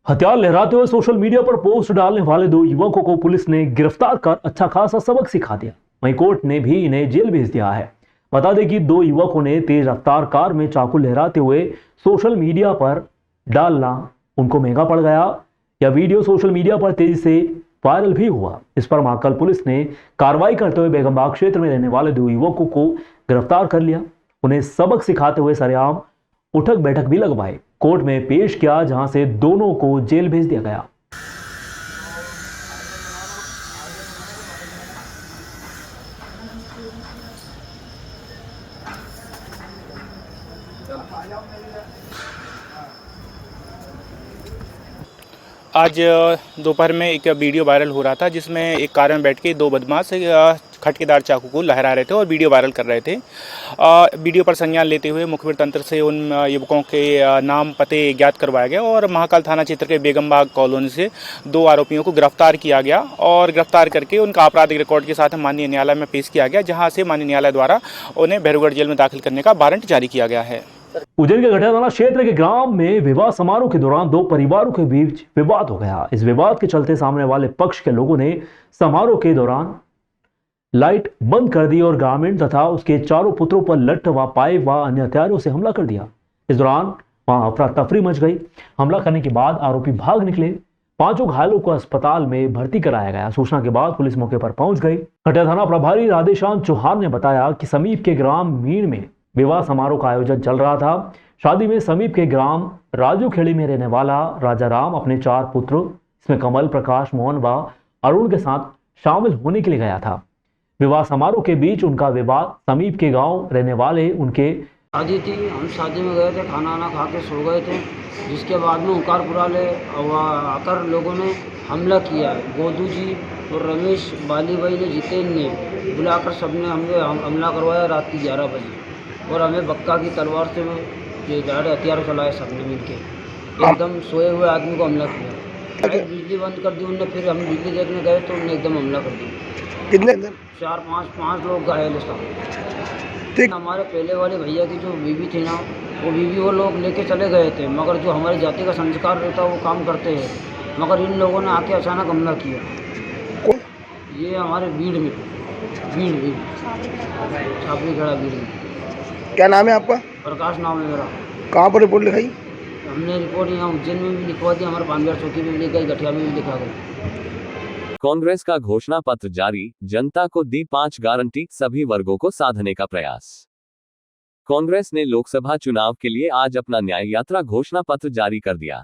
हथियार लहराते हुए सोशल मीडिया पर पोस्ट डालने वाले दो युवकों को पुलिस ने गिरफ्तार कर अच्छा खासा सबक सिखा दिया। वहीं कोर्ट ने भी इन्हें जेल भेज दिया है। बता दें कि दो युवकों ने तेज रफ्तार कार में चाकू लहराते हुए सोशल मीडिया पर डालना उनको महंगा पड़ गया। यह वीडियो सोशल मीडिया पर तेजी से वायरल भी हुआ। इस पर महाकाल पुलिस ने कार्रवाई करते हुए बेगमबाग क्षेत्र में रहने वाले दो युवकों को गिरफ्तार कर लिया। उन्हें सबक सिखाते हुए सरेआम उठक बैठक भी लगवाए कोर्ट में पेश किया, जहां से दोनों को जेल भेज दिया गया। आज दोपहर में एक वीडियो वायरल हो रहा था जिसमें एक कार में बैठ के दो बदमाश खटकेदार चाकू को लहरा रहे थे और वीडियो वायरल कर रहे थे। वीडियो पर संज्ञान लेते हुए मुखबिर तंत्र से उन युवकों के नाम पते ज्ञात करवाया गया और महाकाल थाना क्षेत्र के बेगमबाग कॉलोनी से दो आरोपियों को गिरफ्तार किया गया और गिरफ्तार करके उनका आपराधिक रिकॉर्ड के साथ माननीय न्यायालय में पेश किया गया, जहाँ से माननीय न्यायालय द्वारा उन्हें भैरवगढ़ जेल में दाखिल करने का वारंट जारी किया गया है। उज्जैन के गठिया थाना क्षेत्र के ग्राम में विवाह समारोह के दौरान दो परिवारों के बीच विवाद हो गया। इस विवाद के चलते सामने वाले पक्ष के लोगों ने समारोह के दौरान लाइट बंद कर दी और ग्रामीण तथा उसके चारों पुत्रों पर लठ व पाइप व अन्य हथियारों से हमला कर दिया। इस दौरान वहां अफरा तफरी मच गई। हमला करने के बाद आरोपी भाग निकले। पांचों घायलों को अस्पताल में भर्ती कराया गया। सूचना के बाद पुलिस मौके पर पहुंच गई। गठिया थाना प्रभारी राधेश्याम चौहान ने बताया कि समीप के ग्राम मीण में विवाह समारोह का आयोजन चल रहा था। शादी में समीप के ग्राम राजू खेड़ी में रहने वाला राजा राम अपने चार पुत्र इसमें कमल, प्रकाश, मोहन व अरुण के साथ शामिल होने के लिए गया था। विवाह समारोह के बीच उनका विवाद समीप के गांव रहने वाले उनके शादी थी। हम शादी में गए थे, खाना वाना खा के सो गए थे। जिसके बाद में उकारपुरा ले आकर लोगों ने हमला किया। गोदू जी और रमेश, बाली भाई ने, जितेंद्र ने बुलाकर सबने हमला करवाया रात की 11 बजे और हमें बक्का की तलवार से ये झाड़ हथियार चलाए सबने मिलके। एकदम सोए हुए आदमी को हमला किया। बिजली बंद कर दी उनने। फिर हम बिजली देखने गए तो उन्होंने एकदम हमला कर दिया। कितने? 4-5 लोग घायल सब। हमारे पहले वाले भैया की जो बीवी थी ना, वो बीवी वो लोग लेके चले गए थे, मगर जो हमारी जाति का संस्कार रहता है वो काम करते हैं। मगर इन लोगों ने आके अचानक हमला किया। ये हमारे भीड़ में छापरी खड़ा भीड़ में। क्या नाम है आपका? प्रकाश नाम है मेरा। कहाँ पर रिपोर्ट लिखाई? हमने रिपोर्ट यहाँ उज्जैन में भी लिखवा दी, हमारे बानवेर चौकी में भी लिख गई, गठिया में भी लिखा गई। कांग्रेस का घोषणा पत्र जारी, जनता को दी 5 गारंटी, सभी वर्गों को साधने का प्रयास। कांग्रेस ने लोकसभा चुनाव के लिए आज अपना न्याय यात्रा घोषणा पत्र जारी कर दिया,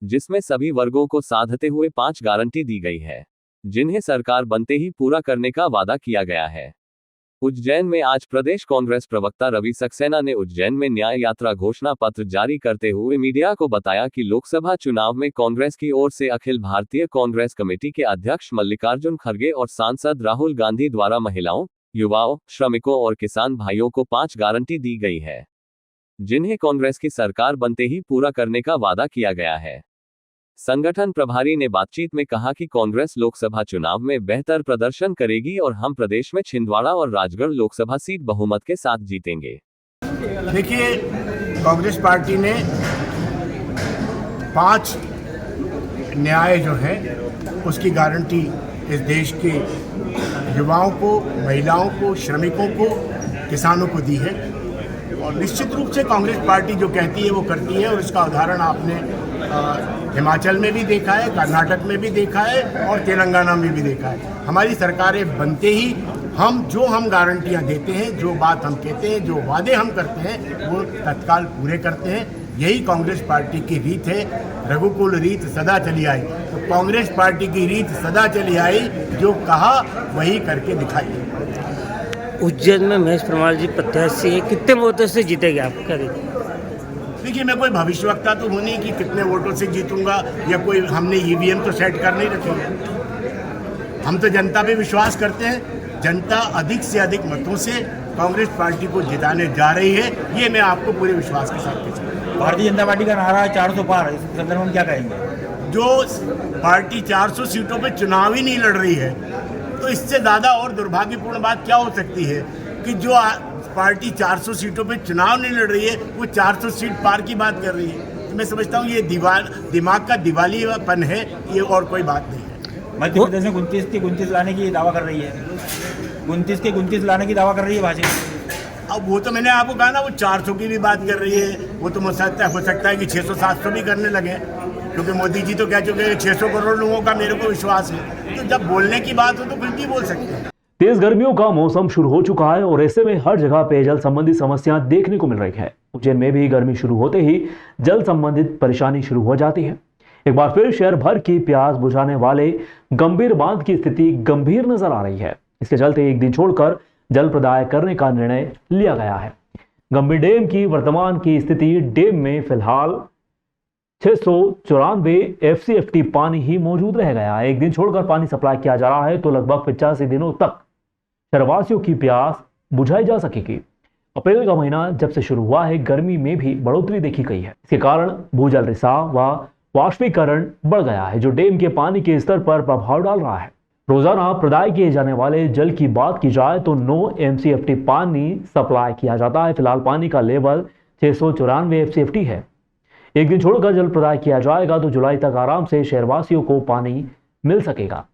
जिसमें सभी वर्गों को साधते हुए 5 गारंटी दी गई है, जिन्हें सरकार बनते ही पूरा करने का वादा किया गया है। उज्जैन में आज प्रदेश कांग्रेस प्रवक्ता रवि सक्सेना ने उज्जैन में न्याय यात्रा घोषणा पत्र जारी करते हुए मीडिया को बताया कि लोकसभा चुनाव में कांग्रेस की ओर से अखिल भारतीय कांग्रेस कमेटी के अध्यक्ष मल्लिकार्जुन खड़गे और सांसद राहुल गांधी द्वारा महिलाओं, युवाओं, श्रमिकों और किसान भाइयों को 5 गारंटी दी गई है, जिन्हें कांग्रेस की सरकार बनते ही पूरा करने का वादा किया गया है। संगठन प्रभारी ने बातचीत में कहा कि कांग्रेस लोकसभा चुनाव में बेहतर प्रदर्शन करेगी और हम प्रदेश में छिंदवाड़ा और राजगढ़ लोकसभा सीट बहुमत के साथ जीतेंगे। देखिए, कांग्रेस पार्टी ने 5 न्याय जो है उसकी गारंटी इस देश के युवाओं को, महिलाओं को, श्रमिकों को, किसानों को दी है और निश्चित रूप से कांग्रेस पार्टी जो कहती है वो करती है और इसका उदाहरण आपने हिमाचल में भी देखा है, कर्नाटक में भी देखा है और तेलंगाना में भी देखा है। हमारी सरकारें बनते ही हम गारंटियां देते हैं, जो बात हम कहते हैं, जो वादे हम करते हैं वो तत्काल पूरे करते हैं। यही कांग्रेस पार्टी की रीत है। रघुकुल रीत सदा चली आई, तो कांग्रेस पार्टी की रीत सदा चली आई, जो कहा वही करके दिखाई। उज्जैन में महेश परमार जी प्रत्याशी है, कितने वोटों से जीतेगा आप? क्या देखिए, मैं कोई भविष्यवक्ता तो हूँ नहीं कि कितने वोटों से जीतूंगा या कोई हमने ईवीएम तो सेट कर नहीं रखे। हम तो जनता पे विश्वास करते हैं। जनता अधिक से अधिक मतों से कांग्रेस पार्टी को जिताने जा रही है, ये मैं आपको पूरे विश्वास के साथ कहता हूँ। भारतीय जनता पार्टी का नारा है 400 पार, इस संदर्भ में क्या कहेंगे? जो पार्टी 400 सीटों पे चुनाव ही नहीं लड़ रही है, तो इससे ज़्यादा और दुर्भाग्यपूर्ण बात क्या हो सकती है कि जो पार्टी 400 सीटों पे चुनाव नहीं लड़ रही है वो 400 सीट पार की बात कर रही है। तो मैं समझता हूँ ये दिमाग का दिवालीपन है, ये और कोई बात नहीं है। मध्य प्रदेश में 29 की 29 लाने की दावा कर रही है, 29 के 29 लाने की दावा कर रही है भाजपा। अब वो तो मैंने आपको कहा ना, वो 400 की भी बात कर रही है, वो तो हो सकता है कि 600-700 भी करने लगे, क्योंकि मोदी जी तो कह चुके हैं 600 करोड़ लोगों का मेरे को विश्वास है। तो जब बोलने की बात हो तो कुछ भी बोल सकते हैं। तेज गर्मियों का मौसम शुरू हो चुका है और ऐसे में हर जगह पेयजल संबंधी समस्याएं देखने को मिल रही है। उज्जैन में भी गर्मी शुरू होते ही जल संबंधित परेशानी शुरू हो जाती है। एक बार फिर शहर भर की प्यास बुझाने वाले गंभीर बांध की स्थिति गंभीर नजर आ रही है। इसके चलते एक दिन छोड़कर जल प्रदाय करने का निर्णय लिया गया है। गंभीर डैम की वर्तमान की स्थिति, डैम में फिलहाल 694 FCFT पानी ही मौजूद रह गया। एक दिन छोड़कर पानी सप्लाई किया जा रहा है तो लगभग 85 दिनों तक शहरवासियों की प्यास बुझाई जा सकेगी। अप्रैल का महीना जब से शुरू हुआ है, गर्मी में भी बढ़ोतरी देखी गई है। इसके कारण भूजल रिसाव व वाष्पीकरण बढ़ गया है, जो डैम के पानी के स्तर पर प्रभाव डाल रहा है। रोजाना प्रदाय किए जाने वाले जल की बात की जाए तो 9 MCFT पानी सप्लाई किया जाता है। फिलहाल पानी का लेवल 694 FCFT है। एक दिन छोड़कर जल प्रदाय किया जाएगा तो जुलाई तक आराम से शहरवासियों को पानी मिल सकेगा।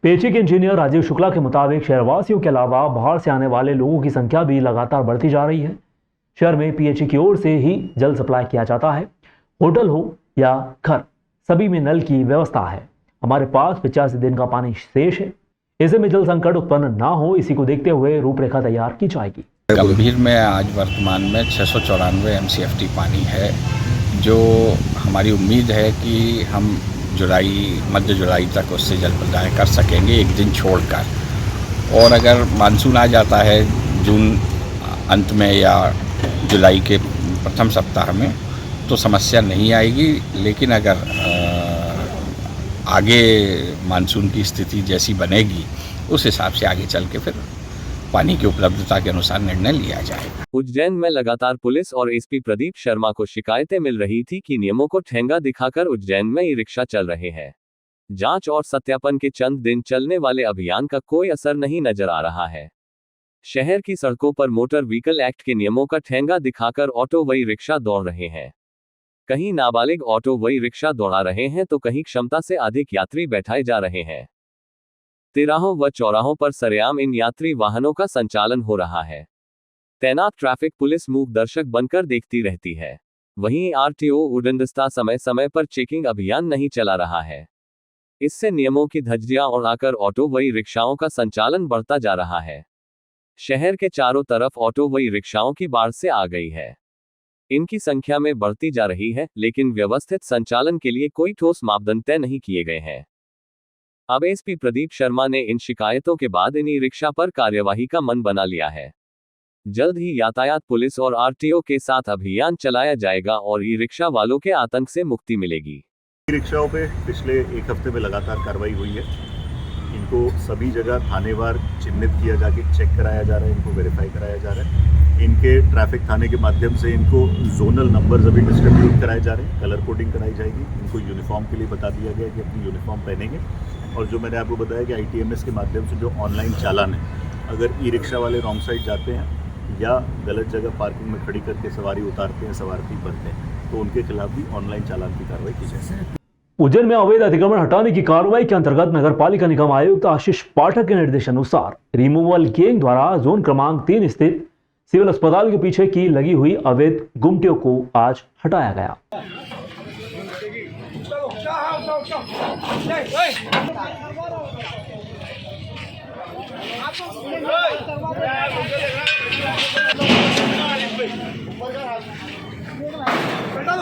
पेची के इंजीनियर राजीव शुक्ला के मुताबिक शहरवासियों के अलावा बाहर से आने वाले लोगों की संख्या भी लगातार बढ़ती जा रही है। शहर में PHE की ओर से ही जल सप्लाई किया जाता है। होटल हो या घर, सभी में नल की व्यवस्था है। हमारे पास 85 दिन का पानी शेष है। ऐसे में जल संकट उत्पन्न ना हो, इसी को देखते हुए रूपरेखा तैयार की जाएगी। गंभीर में आज वर्तमान में 694 MCFT पानी है, जो हमारी उम्मीद है कि हम मध्य जुलाई तक उससे जल प्रदाय कर सकेंगे, एक दिन छोड़कर। और अगर मानसून आ जाता है जून अंत में या जुलाई के प्रथम सप्ताह में तो समस्या नहीं आएगी। लेकिन अगर आगे मानसून की स्थिति जैसी बनेगी उस हिसाब से आगे चल के फिर पानी की उपलब्धता के अनुसार निर्णय लिया जाएगा। उज्जैन में लगातार पुलिस और एसपी प्रदीप शर्मा को शिकायतें मिल रही थी कि नियमों को ठेंगा दिखाकर उज्जैन में ई रिक्शा चल रहे हैं। जांच और सत्यापन के चंद दिन चलने वाले अभियान का कोई असर नहीं नजर आ रहा है। शहर की सड़कों पर मोटर व्हीकल एक्ट के नियमों का ठेंगा दिखाकर ऑटो व ई रिक्शा दौड़ रहे हैं। कहीं नाबालिग ऑटो व ई रिक्शा दौड़ा रहे हैं तो कहीं क्षमता से अधिक यात्री बैठाए जा रहे हैं। तिराहों व चौराहों पर सरेआम इन यात्री वाहनों का संचालन हो रहा है। तैनात ट्रैफिक पुलिस मूक दर्शक बनकर देखती रहती है। वहीं RTO उड़नदस्ता समय समय पर चेकिंग अभियान नहीं चला रहा है। इससे नियमों की धज्जियां उड़ाकर ऑटो व ई रिक्शाओं का संचालन बढ़ता जा रहा है। शहर के चारों तरफ ऑटो व ई रिक्शाओं की बाढ़ से आ गई है। इनकी संख्या में बढ़ती जा रही है, लेकिन व्यवस्थित संचालन के लिए कोई ठोस मापदंड तय नहीं किए गए हैं। अब एसपी प्रदीप शर्मा ने इन शिकायतों के बाद इन ई रिक्शा पर कार्यवाही का मन बना लिया है। जल्द ही यातायात पुलिस और RTO के साथ अभियान चलाया जाएगा और ई रिक्शा वालों के आतंक से मुक्ति मिलेगी। ई रिक्शाओं पे पिछले एक हफ्ते में लगातार कार्रवाई हुई है। इनको सभी जगह थानेवार चिन्हित किया जाके चेक कराया जा रहा है, इनको वेरीफाई कराया जा रहा है। इनके ट्रैफिक थाने के माध्यम से इनको जोनल नंबर्स अभी डिस्ट्रीब्यूट कराए जा रहे हैं, कलर कोडिंग कराई जाएगी। इनको यूनिफॉर्म के लिए बता दिया गया कि अपनी यूनिफॉर्म पहनेंगे। और जो मैंने आपको बताया कि ITMS के माध्यम से जो ऑनलाइन चालान है, अगर ई रिक्शा वाले रॉन्ग साइड जाते हैं या गलत जगह पार्किंग में खड़ी करके सवारी उतारते हैं, सवारी भरते हैं, तो उनके खिलाफ भी ऑनलाइन चालान की कार्रवाई की जाएगी। उज्जैन में अवैध अतिक्रमण हटाने की कार्रवाई के अंतर्गत नगर पालिका निगम आयुक्त आशीष पाठक के निर्देशानुसार रिमूवल गैंग द्वारा जोन क्रमांक 3 स्थित सिविल अस्पताल के पीछे की लगी हुई अवैध गुमटियों को आज हटाया गया। बेटा